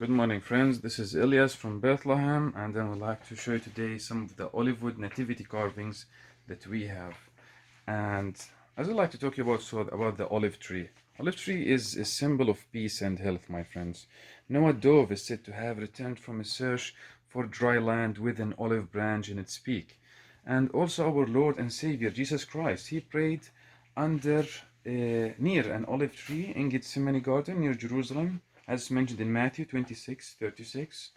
Good morning, friends. This is Elias from Bethlehem, and I would like to show you today some of the Olive Wood Nativity carvings that we have. And as I'd like to talk to you about the olive tree. Olive tree is a symbol of peace and health, my friends. Noah dove is said to have returned from a search for dry land with an olive branch in its peak. And also our Lord and Savior, Jesus Christ, he prayed near an olive tree in Gethsemane garden near Jerusalem, as mentioned in Matthew 26:36,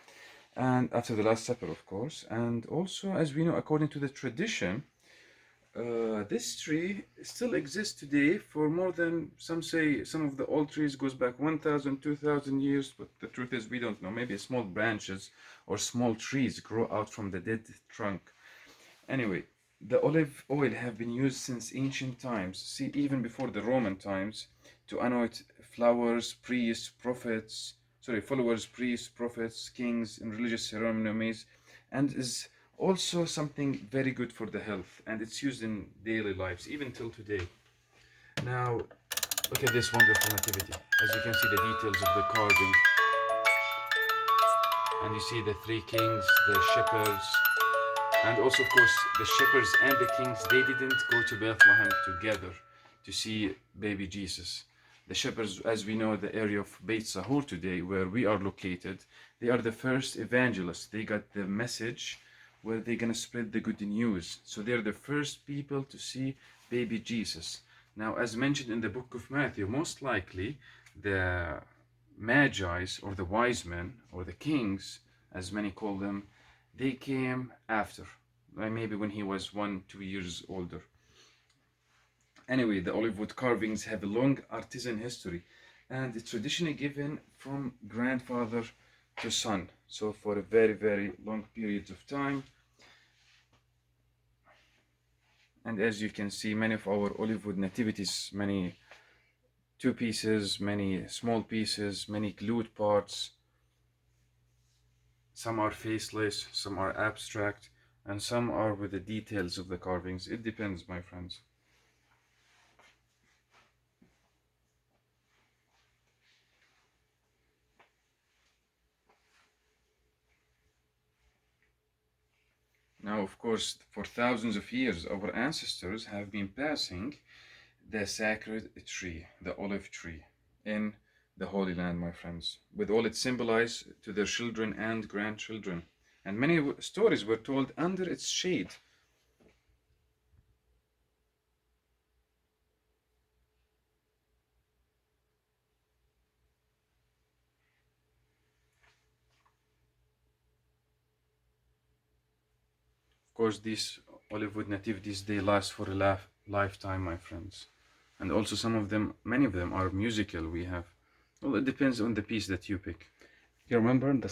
and after the Last Supper, of course. And also, as we know, according to the tradition, this tree still exists today for more than, some say, some of the old trees goes back 1,000, 2,000 years, but the truth is we don't know. Maybe small branches or small trees grow out from the dead trunk. Anyway, the olive oil have been used since ancient times, see, even before the Roman times, to anoint followers, priests, kings, in religious ceremonies, and is also something very good for the health, and it's used in daily lives, even till today. Now, look at this wonderful nativity. As you can see, the details of the carving. And you see the three kings, the shepherds, and also, of course, the shepherds and the kings, they didn't go to Bethlehem together to see baby Jesus. The shepherds, as we know, the area of Beit Sahur today, where we are located, they are the first evangelists. They got the message where they're going to spread the good news. So they're the first people to see baby Jesus. Now, as mentioned in the book of Matthew, most likely the Magi's, or the wise men, or the kings, as many call them, they came after, maybe when he was 1-2 years older. Anyway, the olive wood carvings have a long artisan history, and it's traditionally given from grandfather to son, so for a very, very long period of time. And as you can see, many of our olive wood nativities, many two pieces, many small pieces, many glued parts. Some are faceless, some are abstract, and some are with the details of the carvings. It depends, my friends. Now, of course, for thousands of years, our ancestors have been passing the sacred tree, the olive tree, in the Holy Land, my friends, with all it symbolizes to their children and grandchildren. And many stories were told under its shade. Of course, these Olive Wood Nativities, they last for a lifetime, my friends. And also some of them, many of them are musical. We have, well, it depends on the piece that you pick. You remember the